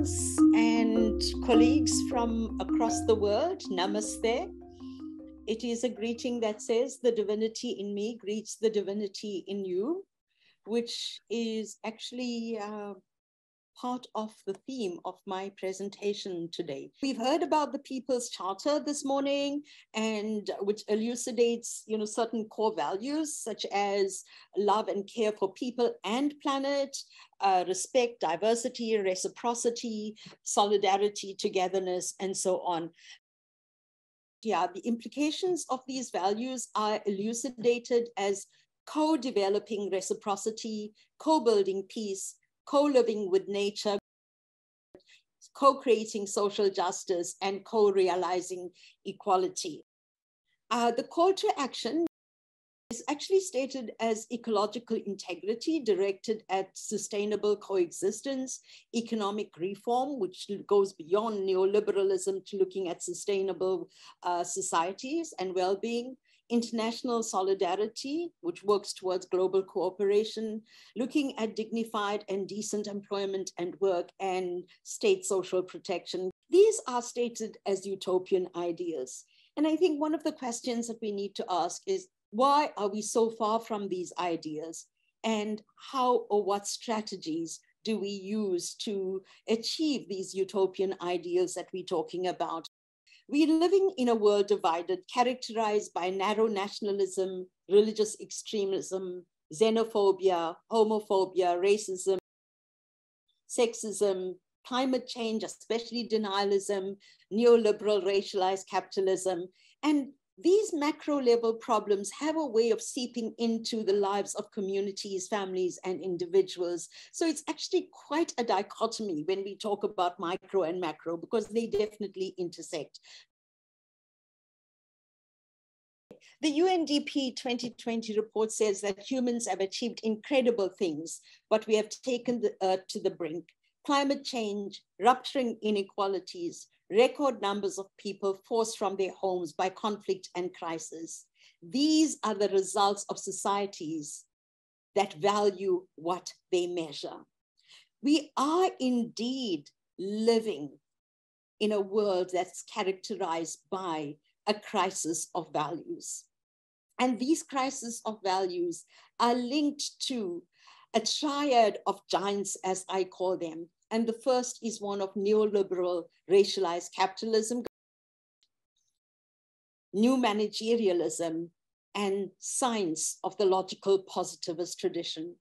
friends and colleagues from across the world, namaste. It is a greeting that says the divinity in me greets the divinity in you, which is actually part of the theme of my presentation today. We've heard about the People's Charter this morning, and which elucidates, certain core values such as love and care for people and planet, respect, diversity, reciprocity, solidarity, togetherness, and so on. Yeah, the implications of these values are elucidated as co-developing reciprocity, co-building peace, co-living with nature, co-creating social justice, and co-realizing equality. The call to action is actually stated as ecological integrity directed at sustainable coexistence, economic reform, which goes beyond neoliberalism to looking at sustainable societies and well-being, international solidarity, which works towards global cooperation, looking at dignified and decent employment and work, and state social protection. These are stated as utopian ideas. And I think one of the questions that we need to ask is, why are we so far from these ideas? And how or what strategies do we use to achieve these utopian ideals that we're talking about? We're living in a world divided, characterized by narrow nationalism, religious extremism, xenophobia, homophobia, racism, sexism, climate change, especially denialism, neoliberal racialized capitalism. And these macro level problems have a way of seeping into the lives of communities, families, and individuals. So it's actually quite a dichotomy when we talk about micro and macro, because they definitely intersect. The UNDP 2020 report says that humans have achieved incredible things, but we have taken the earth to the brink. Climate change, rupturing inequalities, record numbers of people forced from their homes by conflict and crisis. These are the results of societies that value what they measure. We are indeed living in a world that's characterized by a crisis of values. And these crises of values are linked to a triad of giants, as I call them. And the first is one of neoliberal racialized capitalism, new managerialism, and science of the logical positivist tradition.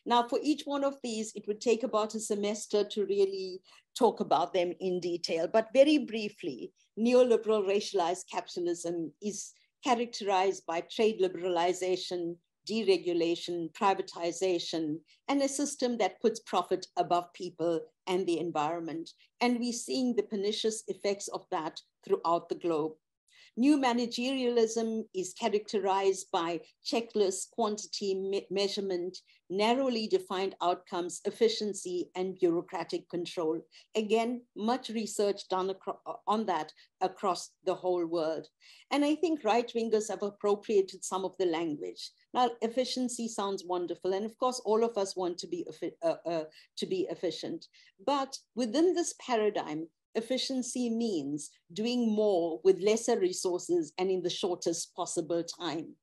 Now, for each one of these, it would take about a semester to really talk about them in detail. But very briefly, neoliberal racialized capitalism is characterized by trade liberalization, deregulation, privatization, and a system that puts profit above people and the environment. And we're seeing the pernicious effects of that throughout the globe. New managerialism is characterized by checklists, quantity, measurement, narrowly defined outcomes, efficiency, and bureaucratic control. Again, much research done on that across the whole world. And I think right-wingers have appropriated some of the language. Now, efficiency sounds wonderful. And of course, all of us want to be efficient. But within this paradigm, efficiency means doing more with lesser resources and in the shortest possible time.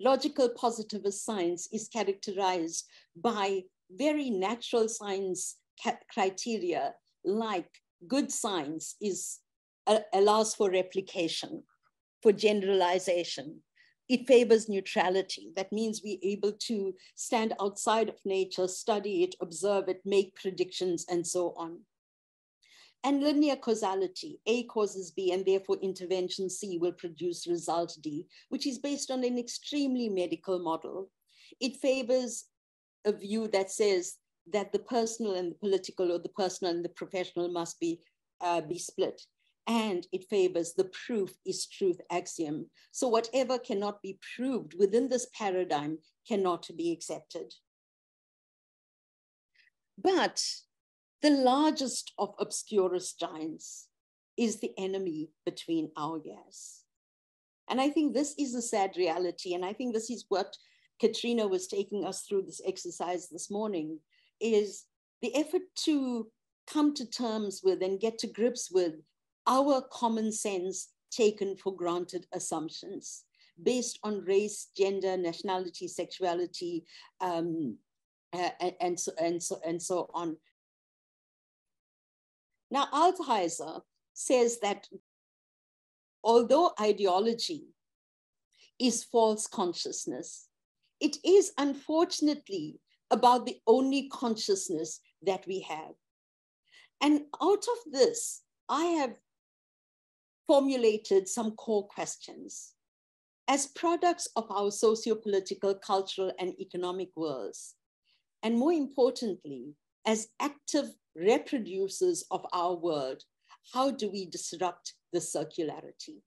Logical positivist science is characterized by very natural science criteria, like good science allows for replication, for generalization. It favors neutrality. That means we're able to stand outside of nature, study it, observe it, make predictions, and so on. And linear causality, A causes B, and therefore intervention C will produce result D, which is based on an extremely medical model. It favors a view that says that the personal and the political, or the personal and the professional, must be split. And it favors the proof is truth axiom. So whatever cannot be proved within this paradigm cannot be accepted. But the largest of obscurest giants is the enemy between our ears. And I think this is a sad reality. And I think this is what Katrina was taking us through this exercise this morning, is the effort to come to terms with and get to grips with our common sense taken for granted assumptions based on race, gender, nationality, sexuality, and so on. Now, Altheiser says that although ideology is false consciousness, it is unfortunately about the only consciousness that we have. And out of this, I have formulated some core questions. As products of our socio-political, cultural, and economic worlds, and more importantly, as active reproducers of our world, how do we disrupt the circularity?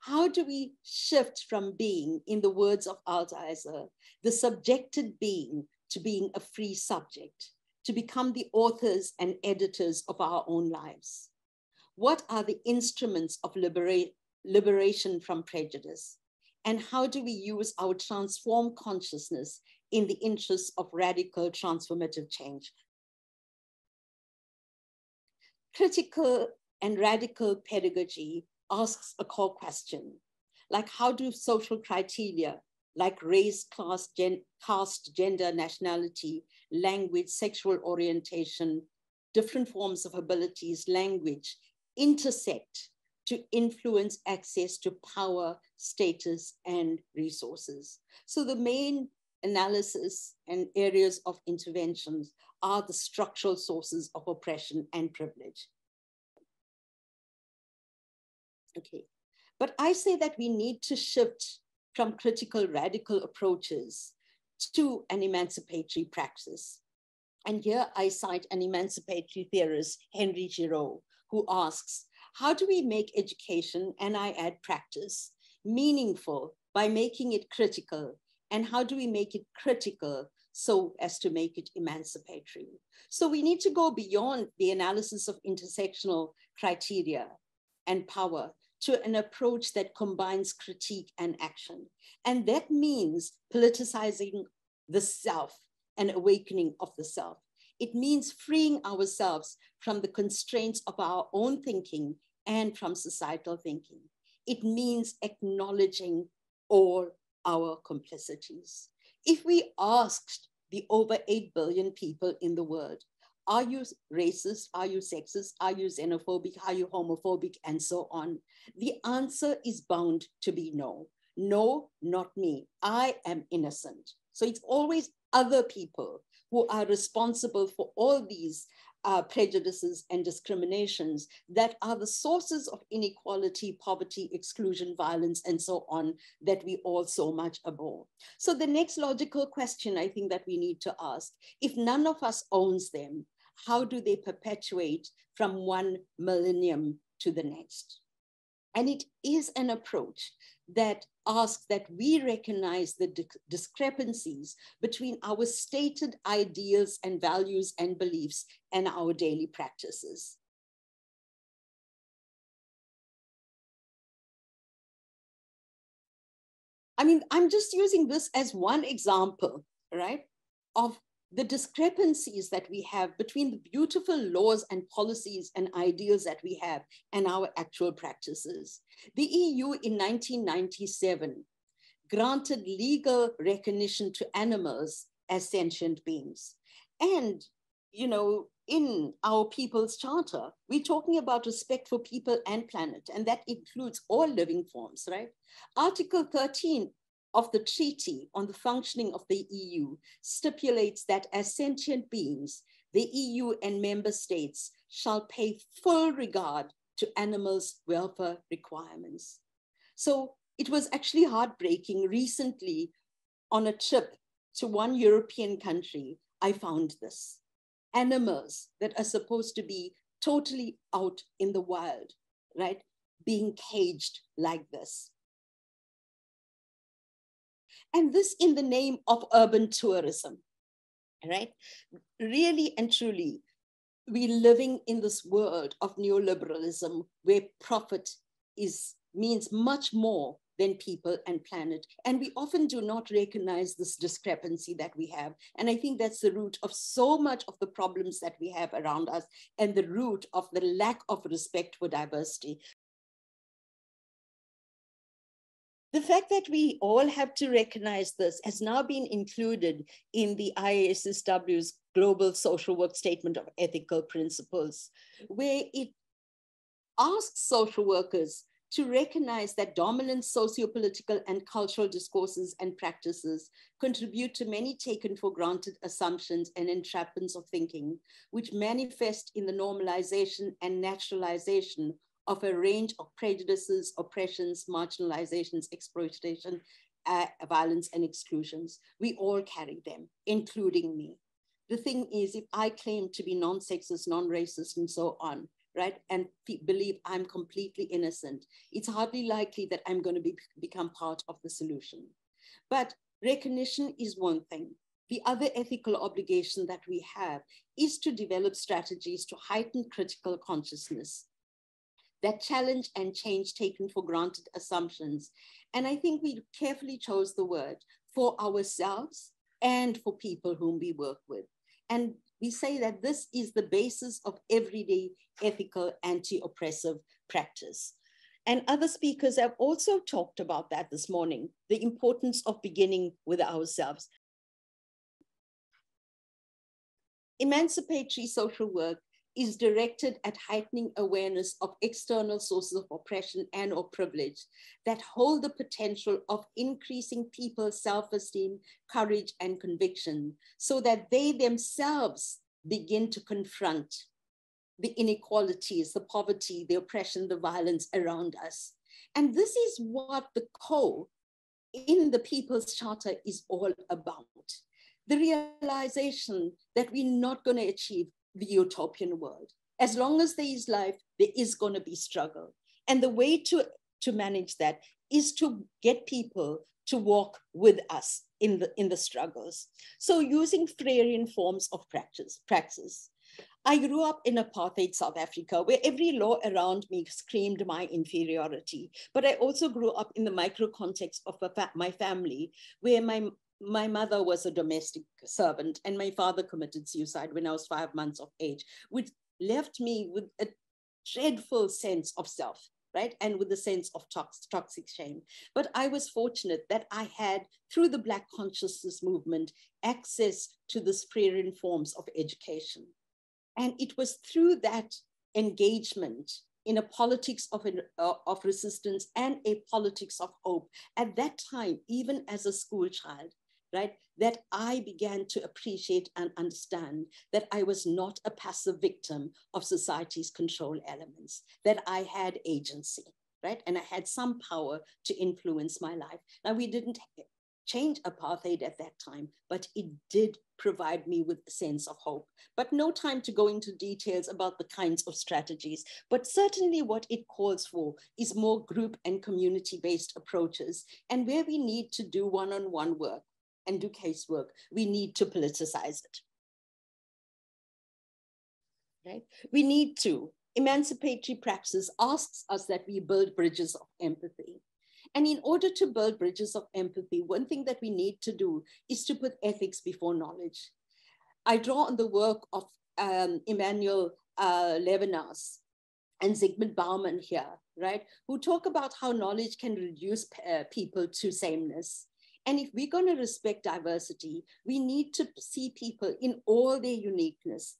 How do we shift from being, in the words of Altheiser, the subjected being to being a free subject, to become the authors and editors of our own lives? What are the instruments of liberation from prejudice? And how do we use our transformed consciousness in the interests of radical transformative change? Critical and radical pedagogy asks a core question, like how do social criteria like race, class, caste, gender, nationality, language, sexual orientation, different forms of abilities, language, intersect to influence access to power, status, and resources? So the main analysis and areas of interventions are the structural sources of oppression and privilege. Okay, but I say that we need to shift from critical radical approaches to an emancipatory praxis. And here I cite an emancipatory theorist, Henry Giraud, who asks, how do we make education, and I add practice, meaningful by making it critical? And how do we make it critical so as to make it emancipatory? So we need to go beyond the analysis of intersectional criteria and power to an approach that combines critique and action. And that means politicizing the self and awakening of the self. It means freeing ourselves from the constraints of our own thinking and from societal thinking. It means acknowledging all our complicities. If we asked the over 8 billion people in the world, are you racist? Are you sexist? Are you xenophobic? Are you homophobic? And so on. The answer is bound to be no. No, not me. I am innocent. So it's always other people who are responsible for all these prejudices and discriminations that are the sources of inequality, poverty, exclusion, violence, and so on that we all so much abhor. So the next logical question I think that we need to ask, if none of us owns them, how do they perpetuate from one millennium to the next? And it is an approach that asks that we recognize the discrepancies between our stated ideals and values and beliefs and our daily practices. I mean, I'm just using this as one example, right, of the discrepancies that we have between the beautiful laws and policies and ideals that we have and our actual practices. The EU in 1997 granted legal recognition to animals as sentient beings. And, you know, in our People's Charter, we're talking about respect for people and planet, and that includes all living forms, right? Article 13 of the Treaty on the Functioning of the EU stipulates that as sentient beings, the EU and member states shall pay full regard to animals' welfare requirements. So it was actually heartbreaking. Recently, on a trip to one European country, I found this. Animals that are supposed to be totally out in the wild, right, being caged like this. And this in the name of urban tourism, right? Really and truly, we're living in this world of neoliberalism where profit means much more than people and planet. And we often do not recognize this discrepancy that we have. And I think that's the root of so much of the problems that we have around us, and the root of the lack of respect for diversity. The fact that we all have to recognize this has now been included in the ISSW's Global Social Work Statement of Ethical Principles, where it asks social workers to recognize that dominant socio-political and cultural discourses and practices contribute to many taken for granted assumptions and entrapments of thinking, which manifest in the normalization and naturalization of a range of prejudices, oppressions, marginalizations, exploitation, violence, and exclusions. We all carry them, including me. The thing is, if I claim to be non-sexist, non-racist, and so on, right, and believe I'm completely innocent, it's hardly likely that I'm going to become part of the solution. But recognition is one thing. The other ethical obligation that we have is to develop strategies to heighten critical consciousness that challenge and change taken for granted assumptions. And I think we carefully chose the word for ourselves and for people whom we work with. And we say that this is the basis of everyday ethical anti-oppressive practice. And other speakers have also talked about that this morning, the importance of beginning with ourselves. Emancipatory social work is directed at heightening awareness of external sources of oppression and or privilege that hold the potential of increasing people's self-esteem, courage, and conviction, so that they themselves begin to confront the inequalities, the poverty, the oppression, the violence around us. And this is what the core in the People's Charter is all about. The realization that we're not going to achieve the utopian world. As long as there is life, there is going to be struggle. And the way to manage that is to get people to walk with us in the struggles. So using Freudian forms of praxis. I grew up in apartheid South Africa, where every law around me screamed my inferiority. But I also grew up in the micro context of my family, where my mother was a domestic servant and my father committed suicide when I was 5 months of age, which left me with a dreadful sense of self, right? And with a sense of toxic shame. But I was fortunate that I had, through the Black consciousness movement, access to the Freudian forms of education. And it was through that engagement in a politics of resistance and a politics of hope at that time, even as a school child, right, that I began to appreciate and understand that I was not a passive victim of society's control elements, that I had agency, right? And I had some power to influence my life. Now, we didn't change apartheid at that time, but it did provide me with a sense of hope. But no time to go into details about the kinds of strategies, but certainly what it calls for is more group and community-based approaches. And where we need to do one-on-one work and do casework, we need to politicize it, right? We need to. Emancipatory praxis asks us that we build bridges of empathy. And in order to build bridges of empathy, one thing that we need to do is to put ethics before knowledge. I draw on the work of Emmanuel Levinas and Zygmunt Bauman here, right? Who talk about how knowledge can reduce people to sameness. And if we're going to respect diversity, we need to see people in all their uniqueness,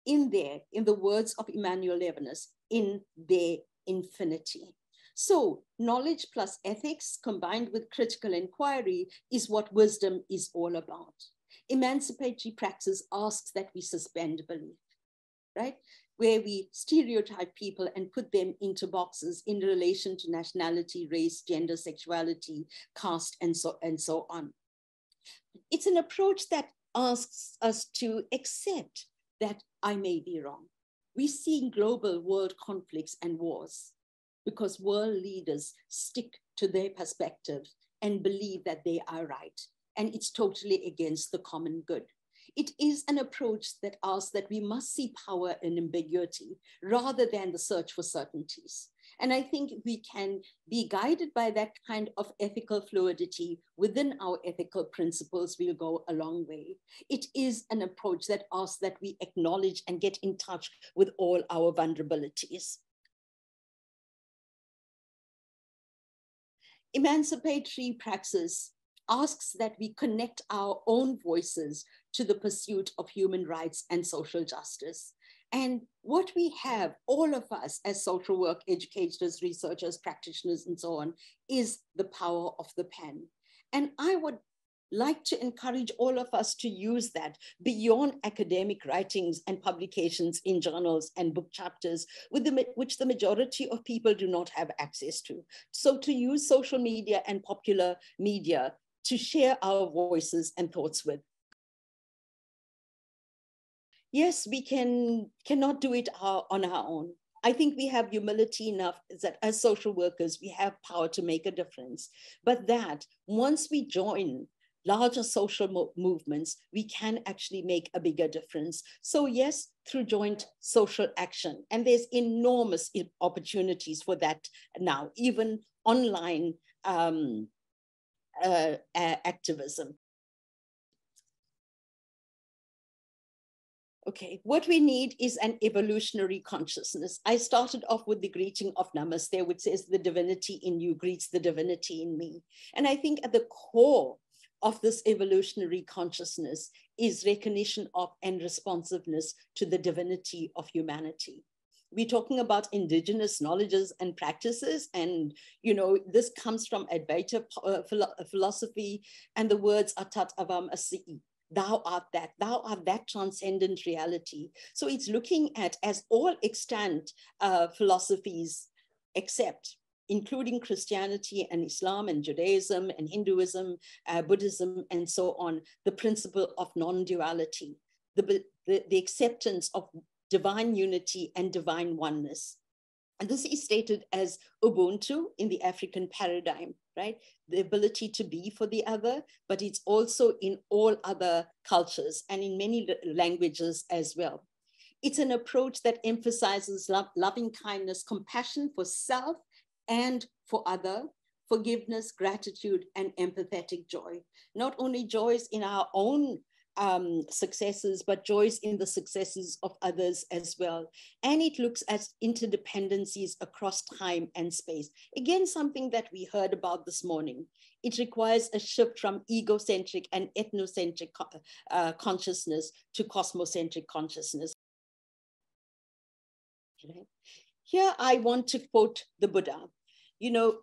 in the words of Emmanuel Levinas, in their infinity. So knowledge plus ethics combined with critical inquiry is what wisdom is all about. Emancipatory praxis asks that we suspend belief, right? Where we stereotype people and put them into boxes in relation to nationality, race, gender, sexuality, caste, and so on. It's an approach that asks us to accept that I may be wrong. We see global world conflicts and wars because world leaders stick to their perspective and believe that they are right. And it's totally against the common good. It is an approach that asks that we must see power in ambiguity rather than the search for certainties. And I think we can be guided by that kind of ethical fluidity within our ethical principles, we'll go a long way. It is an approach that asks that we acknowledge and get in touch with all our vulnerabilities. Emancipatory praxis asks that we connect our own voices to the pursuit of human rights and social justice. And what we have, all of us as social work educators, researchers, practitioners, and so on, is the power of the pen. And I would like to encourage all of us to use that beyond academic writings and publications in journals and book chapters, which the majority of people do not have access to. So to use social media and popular media to share our voices and thoughts with. Yes, we cannot do it on our own. I think we have humility enough that as social workers, we have power to make a difference. But that once we join larger social movements, we can actually make a bigger difference. So yes, through joint social action. And there's enormous opportunities for that now, even online activism. Okay, what we need is an evolutionary consciousness. I started off with the greeting of Namaste, which says the divinity in you greets the divinity in me. And I think at the core of this evolutionary consciousness is recognition of and responsiveness to the divinity of humanity. We're talking about indigenous knowledges and practices, and this comes from Advaita philosophy, and the words Atat Avam Asi. Thou art that transcendent reality. So it's looking at, as all extant philosophies accept, including Christianity and Islam and Judaism and Hinduism, Buddhism, and so on, the principle of non-duality, the acceptance of divine unity and divine oneness. And this is stated as Ubuntu in the African paradigm, right? The ability to be for the other, but it's also in all other cultures and in many languages as well. It's an approach that emphasizes loving kindness, compassion for self and for other, forgiveness, gratitude, and empathetic joy. Not only joys in our own successes, but joys in the successes of others as well. And it looks at interdependencies across time and space. Again, something that we heard about this morning. It requires a shift from egocentric and ethnocentric consciousness to cosmocentric consciousness. Here I want to quote the Buddha.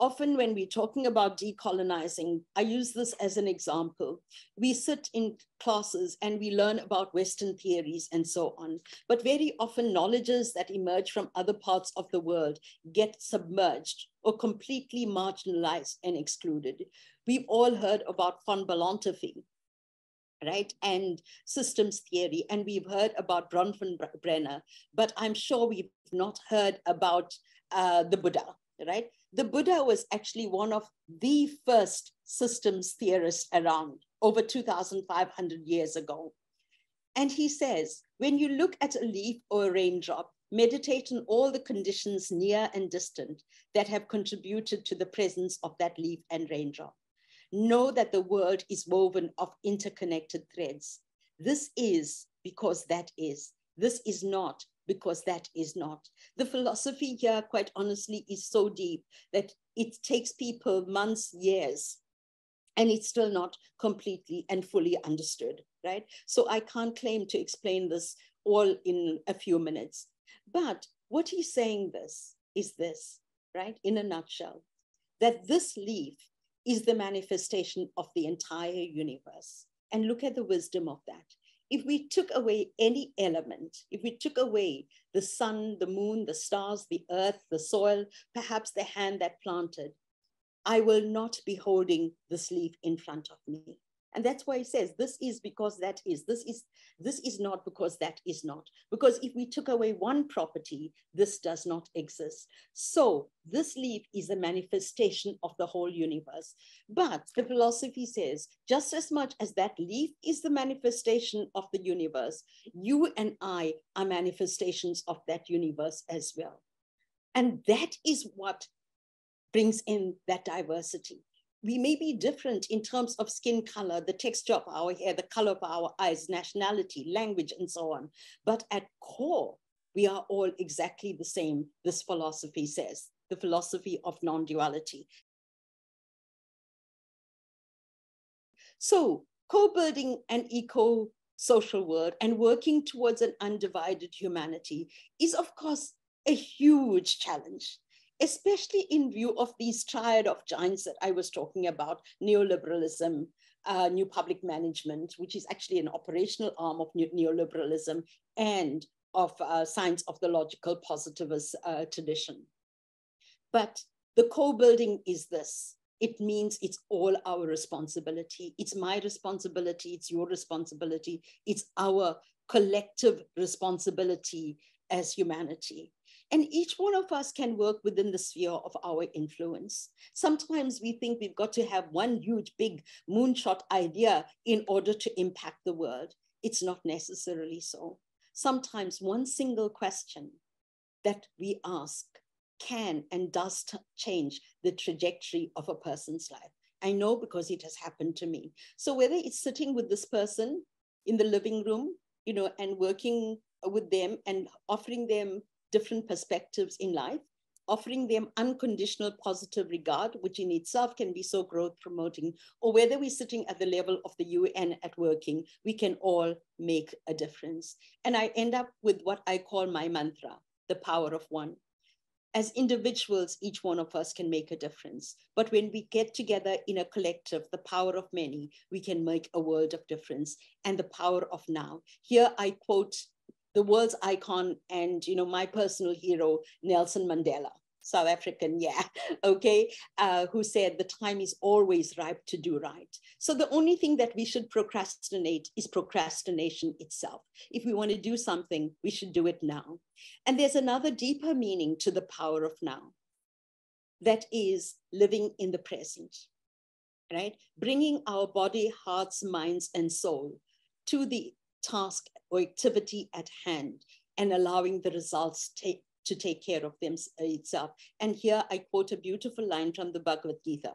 Often when we're talking about decolonizing, I use this as an example. We sit in classes and we learn about Western theories and so on, but very often knowledges that emerge from other parts of the world get submerged or completely marginalized and excluded. We've all heard about von Bellantofy, right? And systems theory, and we've heard about Bronfenbrenner, but I'm sure we've not heard about the Buddha, right? The Buddha was actually one of the first systems theorists around over 2,500 years ago. And he says, when you look at a leaf or a raindrop, meditate on all the conditions near and distant that have contributed to the presence of that leaf and raindrop. Know that the world is woven of interconnected threads. This is because that is. This is not because that is not. The philosophy here, quite honestly, is so deep that it takes people months, years, and it's still not completely and fully understood, right? So I can't claim to explain this all in a few minutes. But what he's saying is this, right? In a nutshell, that this leaf is the manifestation of the entire universe. And look at the wisdom of that. If we took away any element, if we took away the sun, the moon, the stars, the earth, the soil, perhaps the hand that planted, I will not be holding this leaf in front of me. And that's why he says, this is because that is, this is not because that is not. Because if we took away one property, this does not exist. So this leaf is a manifestation of the whole universe. But the philosophy says, just as much as that leaf is the manifestation of the universe, you and I are manifestations of that universe as well. And that is what brings in that diversity. We may be different in terms of skin color, the texture of our hair, the color of our eyes, nationality, language, and so on. But at core, we are all exactly the same, this philosophy says, the philosophy of non-duality. So co-building an eco-social world and working towards an undivided humanity is, of course, a huge challenge, especially in view of these triad of giants that I was talking about: neoliberalism, new public management, which is actually an operational arm of neoliberalism, and of science of the logical positivist tradition. But the co-building is this. It means it's all our responsibility. It's my responsibility. It's your responsibility. It's our collective responsibility as humanity. And each one of us can work within the sphere of our influence. Sometimes we think we've got to have one huge, big moonshot idea in order to impact the world. It's not necessarily so. Sometimes one single question that we ask can and does change the trajectory of a person's life. I know because it has happened to me. So whether it's sitting with this person in the living room, and working with them and offering them different perspectives in life, offering them unconditional positive regard, which in itself can be so growth promoting, or whether we're sitting at the level of the UN at working, we can all make a difference. And I end up with what I call my mantra, the power of one. As individuals, each one of us can make a difference. But when we get together in a collective, the power of many, we can make a world of difference. And the power of now. Here I quote the world's icon and my personal hero, Nelson Mandela, South African, okay, who said the time is always ripe to do right. So the only thing that we should procrastinate is procrastination itself. If we want to do something, we should do it now. And there's another deeper meaning to the power of now. That is living in the present, right? Bringing our body, hearts, minds, and soul to the task or activity at hand and allowing the results to take care of them itself. And here I quote a beautiful line from the Bhagavad Gita.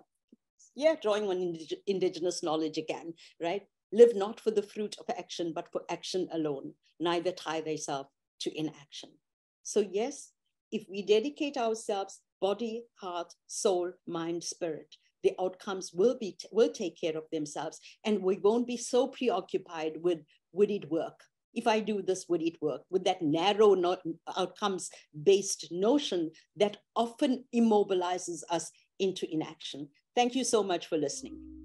Drawing on indigenous knowledge again, right? Live not for the fruit of action, but for action alone. Neither tie thyself to inaction. So yes, if we dedicate ourselves, body, heart, soul, mind, spirit, the outcomes will take care of themselves, and we won't be so preoccupied with, would it work? If I do this, would it work? With that narrow outcomes-based notion that often immobilizes us into inaction. Thank you so much for listening.